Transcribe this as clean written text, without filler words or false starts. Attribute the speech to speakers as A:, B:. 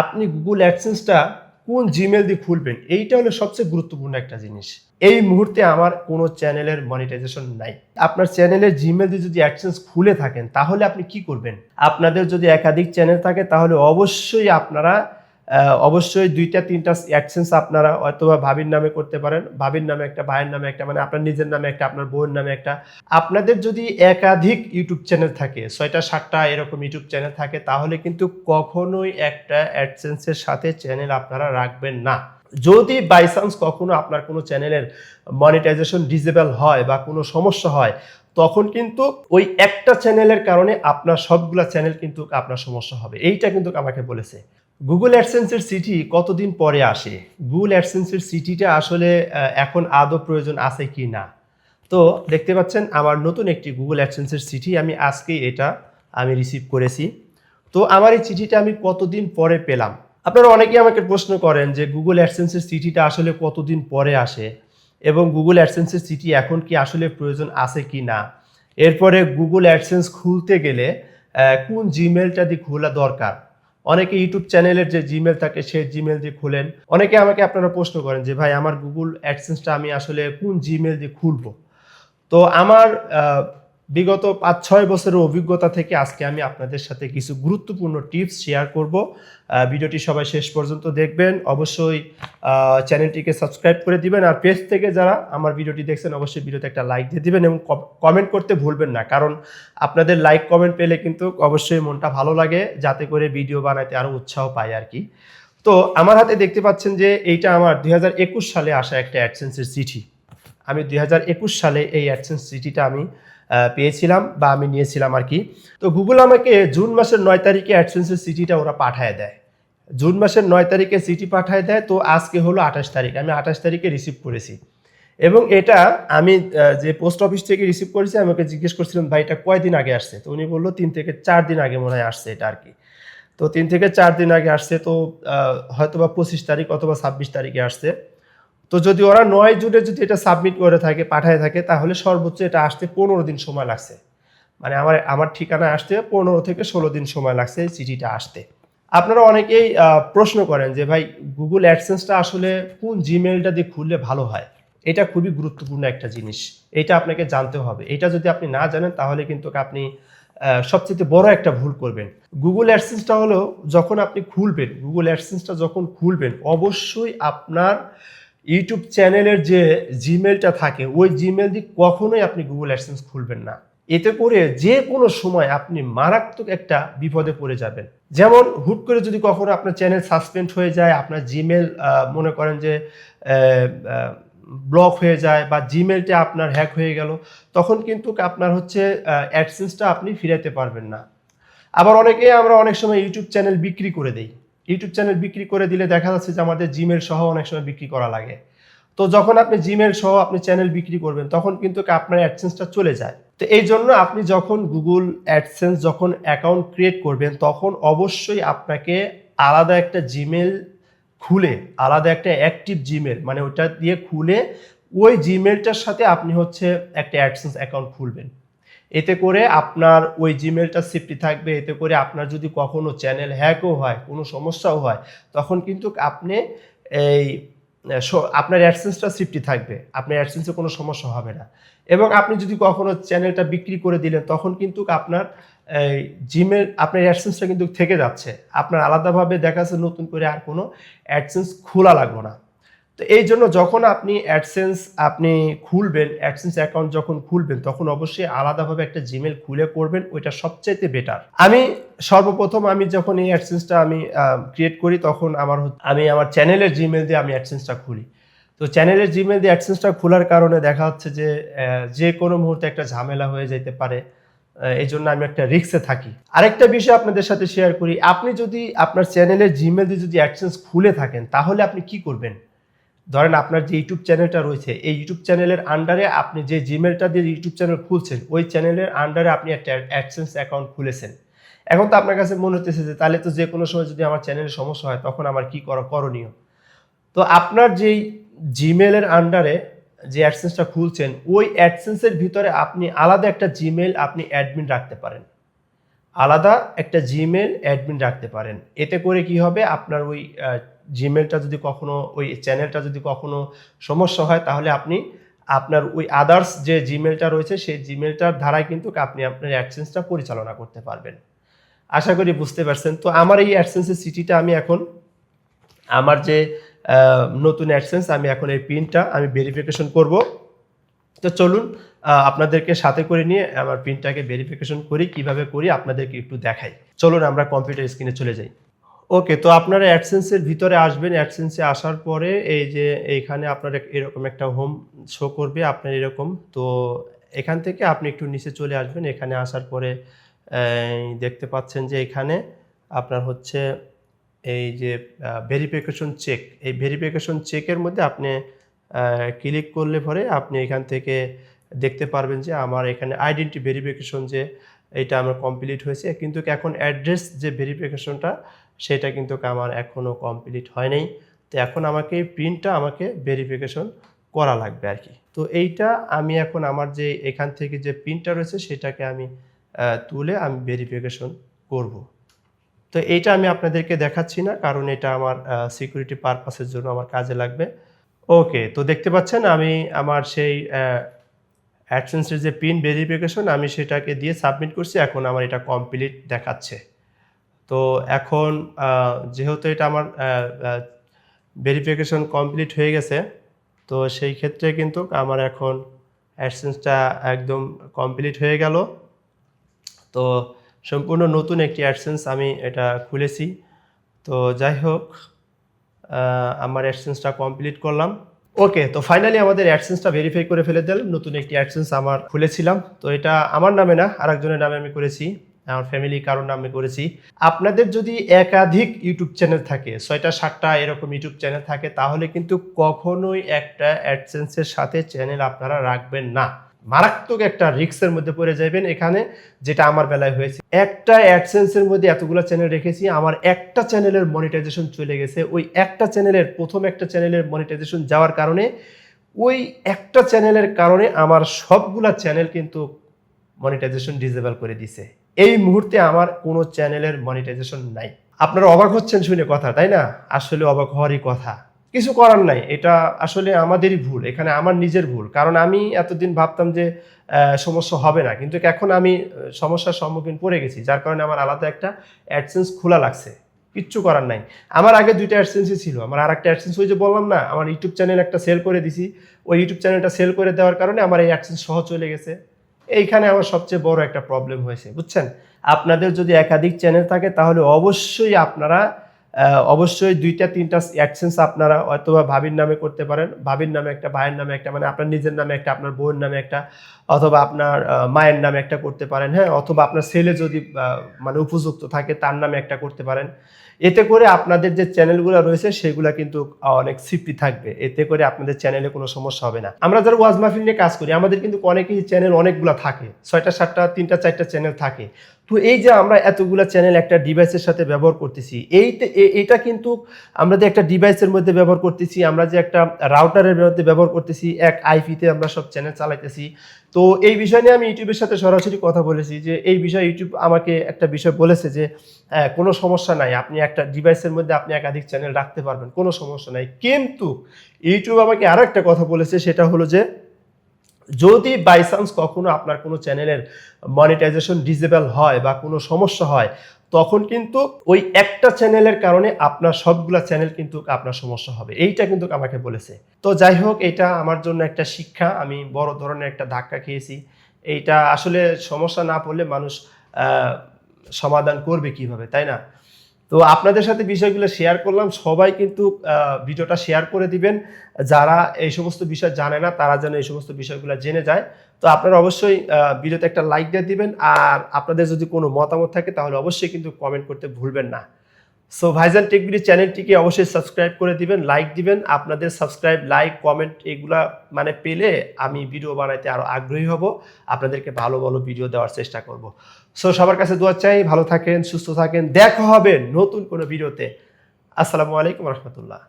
A: আপনি গুগল অ্যাডসেন্সটা কোন জিমেল দিয়ে খুলবেন, এইটা হলো সবচেয়ে গুরুত্বপূর্ণ একটা জিনিস। এই মুহূর্তে আমার কোনো চ্যানেলের মনিটাইজেশন নাই। আপনার চ্যানেলের জিমেল দিয়ে যদি অ্যাডসেন্স খুলে থাকেন তাহলে আপনি কি করবেন? আপনাদের যদি একাধিক চ্যানেল থাকে তাহলে অবশ্যই আপনারা অবশ্যই ২টা-৩টা অ্যাডসেন্স আপনারা হয়তোবা ভাবির নামে করতে পারেন। ভাবির নামে একটা, ভাইয়ের নামে একটা, মানে আপনার নিজের নামে একটা, আপনার বউয়ের নামে একটা। আপনাদের যদি একাধিক ইউটিউব চ্যানেল থাকে, ৬টা-৭টা এরকম ইউটিউব চ্যানেল থাকে, তাহলে কিন্তু কখনোই একটা অ্যাডসেন্সের সাথে চ্যানেল আপনারা রাখবেন না। যদি বাই চান্স কখনো আপনার কোনো চ্যানেলের মনিটাইজেশন ডিসেবল হয় বা কোনো সমস্যা হয়, তখন কিন্তু ওই একটা চ্যানেলের কারণে আপনার সবগুলা চ্যানেল কিন্তু আপনার সমস্যা হবে। এইটা কিন্তু আমাকে বলেছে। গুগল অ্যাডসেন্সের চিঠি কতদিন পরে আসে? গুগল অ্যাডসেন্সের চিঠিটা আসলে এখন আদৌ প্রয়োজন আছে কি না? তো দেখতে পাচ্ছেন আমার নতুন একটি গুগল অ্যাডসেন্সের চিঠি আমি আজকেই আমি রিসিভ করেছি। তো আমার এই চিঠিটা আমি কতদিন পরে পেলাম? আপনারা অনেকেই আমাকে প্রশ্ন করেন যে গুগল অ্যাডসেন্সের চিঠিটা আসলে কতদিন পরে আসে এবং গুগল অ্যাডসেন্সের চিঠি এখন কি আসলে প্রয়োজন আছে কি না? এরপরে গুগল অ্যাডসেন্স খুলতে গেলে কোন জিমেলটা দিয়ে খোলা দরকার? অনেকে ইউটিউব চ্যানেলের যে জিমেল থাকে সেই জিমেল দিয়ে খোলেন। অনেকে আমাকে আপনারা প্রশ্ন করেন যে ভাই আমার গুগল অ্যাডসেন্সটা আমি আসলে কোন জিমেল দিয়ে খুলবো? তো আমার বিগত ৫-৬ বছরের অভিজ্ঞতা থেকে আজকে আমি আপনাদের সাথে কিছু গুরুত্বপূর্ণ টিপস শেয়ার করব। ভিডিওটি সবাই শেষ পর্যন্ত দেখবেন। অবশ্যই চ্যানেলটিকে সাবস্ক্রাইব করে দিবেন। আর পেজ থেকে যারা আমার ভিডিওটি দেখছেন অবশ্যই ভিডিওতে একটা লাইক দিয়ে দিবেন এবং কমেন্ট করতে ভুলবেন না। কারণ আপনাদের লাইক কমেন্ট পেলে কিন্তু অবশ্যই মনটা ভালো লাগে, যাতে করে ভিডিও বানাতে আরও উৎসাহ পাই আর কি। তো আমার হাতে দেখতে পাচ্ছেন যে এইটা আমার ২০২১ সালে আসা একটা অ্যাডসেন্সের চিঠি। আমি ২০২১ সালে এই অ্যাডসেন্স চিঠিটা আমি পেয়েছিলাম বা আমি নিয়েছিলাম আর কি। তো গুগল আমাকে জুন মাসের ৯ তারিখে অ্যাডসেন্সের চিঠিটা ওরা পাঠায় দেয়। জুন মাসের ৯ তারিখে চিঠি পাঠায় দেয়। তো আজকে হলো ২৮ তারিখ। আমি ২৮ তারিখে রিসিভ করেছি এবং এটা আমি যে পোস্ট অফিস থেকে রিসিভ করেছি, আমি ওকে জিজ্ঞেস করছিলাম ভাই এটা কয়দিন আগে আসছে? তো উনি বলল ৩ থেকে ৪ দিন আগে মনে হয় আসছে এটা আর কি। তো ৩ থেকে ৪ দিন আগে আসছে। তো হয়তোবা ২৫ তারিখ অথবা ২৬ তারিখে আসছে। তো যদি ওরা ৯ জুনে যদি এটা সাবমিট করে থাকে, পাঠায় থাকে, তাহলে সর্বোচ্চ এটা আসতে ১৫ দিন সময় লাগছে। মানে আমার ঠিকানায় আসতে ১৫ থেকে ১৬ দিন সময় লাগছে এই চিঠিটা আসতে। আপনারা অনেকেই প্রশ্ন করেন যে ভাই গুগল অ্যাডসেন্সটা আসলে কোন জিমেইলটা দিয়ে খুললে ভালো হয়? এটা খুবই গুরুত্বপূর্ণ একটা জিনিস। এটা আপনাকে জানতে হবে। এটা যদি আপনি না জানেন তাহলে কিন্তু আপনি সবচাইতে বড় একটা ভুল করবেন। গুগল অ্যাডসেন্সটা হলো যখন আপনি খুলবেন, গুগল অ্যাডসেন্সটা যখন খুলবেন অবশ্যই আপনার ইউটিউব চ্যানেলের যে জিমেলটা থাকে ওই জিমেল দিয়ে কখনোই আপনি গুগল অ্যাডসেন্স খুলবেন না। এতে করে যে কোনো সময় আপনি মারাত্মক একটা বিপদে পড়ে যাবেন। যেমন হুট করে যদি কখনো আপনার চ্যানেল সাসপেন্ড হয়ে যায়, আপনার জিমেল মনে করেন যে ব্লক হয়ে যায় বা জিমেলটা আপনার হ্যাক হয়ে গেল, তখন কিন্তু আপনার হচ্ছে অ্যাডসেন্সটা আপনি ফিরাতে পারবেন না। আবার আমরা অনেক সময় ইউটিউব চ্যানেল বিক্রি করে দেই। ইউটিউব চ্যানেল বিক্রি করে দিলে দেখা যাচ্ছে যে আমাদের জিমেল সহ অনেক সময় বিক্রি করা লাগে। তো যখন আপনি জিমেল সহ আপনি চ্যানেল বিক্রি করবেন তখন কিন্তু আপনার অ্যাডসেন্সটা চলে যায়। তো এই জন্য আপনি যখন গুগল অ্যাডসেন্স যখন অ্যাকাউন্ট ক্রিয়েট করবেন তখন অবশ্যই আপনাকে আলাদা একটা জিমেল খুলে, আলাদা একটা অ্যাক্টিভ জিমেল মানে ওটা দিয়ে খুলে ওই জিমেলটার সাথে আপনি হচ্ছে একটা অ্যাডসেন্স অ্যাকাউন্ট খুলবেন। এতে করে আপনার ওই জিমেলটা সেফটি থাকবে। এতে করে আপনার যদি কখনো চ্যানেল হ্যাকও হয়, কোনো সমস্যাও হয়, তখন কিন্তু আপনি এই আপনার অ্যাডসেন্সটা সেফটি থাকবে। আপনার অ্যাডসেন্সে কোনো সমস্যা হবে না। এবং আপনি যদি কখনো চ্যানেলটা বিক্রি করে দিলেন তখন কিন্তু আপনার এই জিমেল আপনার অ্যাডসেন্সটা কিন্তু থেকে যাচ্ছে। আপনার আলাদাভাবে দেখা যাচ্ছে নতুন করে আর কোনো অ্যাডসেন্স খোলা লাগবে না। তো এই জন্য যখন আপনি আপনি খুলবেন, অ্যাডসেন্স অ্যাকাউন্ট যখন খুলবেন তখন অবশ্যই আলাদাভাবে একটা জিমেল খুলে করবেন, ওইটা সবচাইতে বেটার। আমি সর্বপ্রথম যখন এই অ্যাডসেন্সটা ক্রিয়েট করি তখন আমি আমার চ্যানেলের জিমেল দিয়ে আমি অ্যাডসেন্সটা খুলি। তো চ্যানেলের জিমেল দিয়ে অ্যাডসেন্সটা খোলার কারণে দেখা হচ্ছে যে যে কোনো মুহূর্তে একটা ঝামেলা হয়ে যেতে পারে। এই জন্য আমি একটা রিস্কে থাকি। আরেকটা বিষয় আপনাদের সাথে শেয়ার করি, আপনি যদি আপনার চ্যানেলের জিমেল দিয়ে যদি অ্যাডসেন্স খুলে থাকেন তাহলে আপনি কি করবেন? ধরেন আপনার যে ইউটিউব চ্যানেলটা রয়েছে এই ইউটিউব চ্যানেলের আন্ডারে আপনি যে জিমেলটা দিয়ে ইউটিউব চ্যানেল খুলছেন ওই চ্যানেলের আন্ডারে আপনি একটা অ্যাডসেন্স অ্যাকাউন্ট খুলেছেন। এখন তো আপনার কাছে মনে হতেছে যে তাহলে তো যে কোনো সময় যদি আমার চ্যানেলের সমস্যা হয় তখন আমার কি করণীয়? তো আপনার যেই জিমেলের আন্ডারে যে অ্যাডসেন্সটা খুলছেন ওই অ্যাডসেন্সের ভিতরে আপনি আলাদা একটা জিমেল আপনি অ্যাডমিন রাখতে পারেন। আলাদা একটা জিমেল অ্যাডমিন রাখতে পারেন। এতে করে কি হবে, আপনার ওই জিমেলটা যদি কখনো, ওই চ্যানেলটা যদি কখনো সমস্যা হয়, তাহলে আপনি আপনার ওই আদার্স যে জিমেলটা রয়েছে সেই জিমেলটার ধারায় কিন্তু আপনি আপনার অ্যাডসেন্সটা পরিচালনা করতে পারবেন। আশা করি বুঝতে পারছেন। তো আমার এই অ্যাডসেন্সের সিটিটা আমি এখন আমার যে নতুন অ্যাডসেন্স, আমি এখন এই পিনটা আমি ভেরিফিকেশন করব। তো চলুন আপনাদেরকে সাথে করে নিয়ে আমার পিনটাকে ভেরিফিকেশন করি, কিভাবে করি আপনাদেরকে একটু দেখাই। চলুন আমরা কম্পিউটার স্ক্রিনে চলে যাই। ওকে, তো আপনারা অ্যাডসেন্সের ভিতরে আসবেন। অ্যাডসেন্সে আসার পরে এই যে এইখানে আপনার এরকম একটা হোম শো করবে আপনার এরকম। তো এখান থেকে আপনি একটু নিচে চলে আসবেন। এখানে আসার পরে দেখতে পাচ্ছেন যে এখানে আপনার হচ্ছে এই যে ভেরিফিকেশন চেক, এই ভেরিফিকেশন চেকের মধ্যে আপনি ক্লিক করলে পরে আপনি এখান থেকে দেখতে পারবেন যে আমার এখানে আইডেন্টি ভেরিফিকেশন যে এটা আমার কমপ্লিট হয়েছে, কিন্তু এখন অ্যাড্রেস যে ভেরিফিকেশনটা সেটা কিন্তু আমার এখনও কমপ্লিট হয় নাই। তো এখন আমাকে এই পিনটা আমাকে ভেরিফিকেশন করা লাগবে আর কি। তো এইটা আমি এখন আমার যে এখান থেকে যে পিনটা রয়েছে সেটাকে আমি তুলে আমি ভেরিফিকেশন করব। তো এইটা আমি আপনাদেরকে দেখাচ্ছি না, কারণ এটা আমার সিকিউরিটি পারপাসের জন্য আমার কাজে লাগবে। ওকে, তো দেখতে পাচ্ছেন আমি আমার সেই অ্যাডসেন্সের যে পিন ভেরিফিকেশন আমি সেটাকে দিয়ে সাবমিট করছি। এখন আমার এটা কমপ্লিট দেখাচ্ছে। তো এখন যেহেতু এটা আমার ভেরিফিকেশন কমপ্লিট হয়ে গেছে, তো সেই ক্ষেত্রে কিন্তু আমার এখন অ্যাডসেন্সটা একদম কমপ্লিট হয়ে গেল। তো সম্পূর্ণ নতুন একটি অ্যাডসেন্স আমি এটা খুলেছি। তো যাই হোক, আমার অ্যাডসেন্সটা কমপ্লিট করলাম। ওকে, তো ফাইনালি আমাদের অ্যাডসেন্সটা ভেরিফাই করে ফেলে দিলাম। নতুন একটি অ্যাডসেন্স আমার খুলেছিলাম। তো এটা আমার নামে না, আরেকজনের নামে আমি করেছি, আমার ফ্যামিলি কারোর নামে করেছি। আপনাদের যদি একাধিক ইউটিউব চ্যানেল থাকে, 6টা 7টা এরকম ইউটিউব চ্যানেল থাকে, তাহলে কিন্তু কখনোই একটা অ্যাডসেন্সের সাথে চ্যানেল আপনারা রাখবেন না। মারাত্মক একটা রিস্কের মধ্যে পড়ে যাবেন এখানে, যেটা আমার বেলায় হয়েছে। একটা অ্যাডসেন্সের মধ্যে এতগুলো চ্যানেল রেখেছি, আমার একটা চ্যানেলের মনিটাইজেশন চলে গেছে। ওই একটা চ্যানেলের প্রথম একটা চ্যানেলের মনিটাইজেশন যাওয়ার কারণে, ওই একটা চ্যানেলের কারণে আমার সবগুলা চ্যানেল কিন্তু মনিটাইজেশন ডিসেবল করে দিছে। এই মুহূর্তে আমার কোনো চ্যানেলের মনিটাইজেশন নাই। আপনারা অবাক হচ্ছেন শুনে কথা, তাই না? আসলে অবাক হওয়ারই কথা, কিছু করার নাই। এটা আসলে আমাদেরই ভুল, এখানে আমার নিজের ভুল। কারণ আমি এতদিন ভাবতাম যে সমস্যা হবে না, কিন্তু এখন আমি সমস্যার সম্মুখীন পড়ে গেছি, যার কারণে আমার আলাদা একটা অ্যাডসেন্স খোলা লাগছে। কিচ্ছু করার নাই। আমার আগে 2টা অ্যাডসেন্সই ছিল। আমার আর একটা অ্যাডসেন্স, ওই যে বললাম না, আমার ইউটিউব চ্যানেল একটা সেল করে দিছি। ওই ইউটিউব চ্যানেলটা সেল করে দেওয়ার কারণে আমার এই অ্যাডসেন্স সহ চলে গেছে। এইখানে আমার সবচেয়ে বড় একটা প্রবলেম হয়েছে, বুঝছেন? আপনাদের যদি একাধিক চ্যানেল থাকে, তাহলে অবশ্যই আপনারা অবশ্যই 2টা 3টা অ্যাডসেন্স আপনারা অথবা ভাবির নামে করতে পারেন। ভাবির নামে একটা, ভাইয়ের নামে একটা, মানে আপনার নিজের নামে একটা, আপনার বউয়ের নামে একটা, অথবা আপনার মায়ের নামে একটা করতে পারেন, হ্যাঁ? অথবা আপনার ছেলে যদি মানে উপযুক্ত থাকে তার নামে একটা করতে পারেন। এতে করে আপনাদের যে চ্যানেলগুলো রয়েছে সেগুলো কিন্তু অনেক সেফটি থাকবে। এতে করে আপনাদের চ্যানেলে কোনো সমস্যা হবে না। আমরা যারা ওয়াজ মাহফিল নিয়ে কাজ করি, আমাদের কিন্তু অনেকেই চ্যানেল অনেকগুলো থাকে, 6টা 7টা 3টা 4টা চ্যানেল থাকে। তো এই যে আমরা এতগুলো চ্যানেল একটা ডিভাইসের সাথে ব্যবহার করতেছি, এইটা কিন্তু আমরা যে একটা ডিভাইসের মধ্যে ব্যবহার করতেছি, আমরা যে একটা রাউটারের মধ্যে ব্যবহার করতেছি, এক আইপিতে আমরা সব চ্যানেল চালাইতেছি। তো এই বিষয় নিয়ে আমি ইউটিউবের সাথে সরাসরি কথা বলেছি, যে এই বিষয়ে ইউটিউব আমাকে একটা বিষয় বলেছে যে কোনো সমস্যা নাই, আপনি একটা ডিভাইসের মধ্যে আপনি একাধিক চ্যানেল রাখতে পারবেন, কোনো সমস্যা নাই। কিন্তু ইউটিউব আমাকে আরও একটা কথা বলেছে, সেটা হলো যে যদি বাই চান্স কখনো আপনার কোনো চ্যানেলের মনিটাইজেশন ডিসেবল হয় বা কোনো সমস্যা হয়, তখন কিন্তু ওই একটা চ্যানেলের কারণে আপনার সবগুলা চ্যানেল কিন্তু আপনার সমস্যা হবে। এইটা কিন্তু আমাকে বলেছে। তো যাই হোক, এটা আমার জন্য একটা শিক্ষা। আমি বড় ধরনের একটা ধাক্কা খেয়েছি। এইটা আসলে সমস্যা না পড়লে মানুষ সমাধান করবে কিভাবে, তাই না? তো আপনাদের সাথে বিষয়গুলো শেয়ার করলাম। সবাই কিন্তু ভিডিওটা শেয়ার করে দিবেন। যারা এই সমস্ত বিষয় জানে না, তারা যেন এই সমস্ত বিষয়গুলো জেনে যায়। তো আপনারা অবশ্যই ভিডিওতে একটা লাইক দিয়ে দিবেন। আর আপনাদের যদি কোনো মতামত থাকে, তাহলে অবশ্যই কিন্তু কমেন্ট করতে ভুলবেন না। সো ভাইজান টেক ভিডিও চ্যানেলটিকে অবশ্যই সাবস্ক্রাইব করে দিবেন, লাইক দিবেন। আপনাদের সাবস্ক্রাইব, লাইক, কমেন্ট এগুলা মানে পেলে আমি ভিডিও বানাইতে আরও আগ্রহী হব, আপনাদেরকে ভালো ভালো ভিডিও দেওয়ার চেষ্টা করব। সো সবার কাছে দোয়া চাই, ভালো থাকেন, সুস্থ থাকেন। দেখা হবে নতুন কোনো ভিডিওতে। আসসালামু আলাইকুম রহমতুল্লাহ।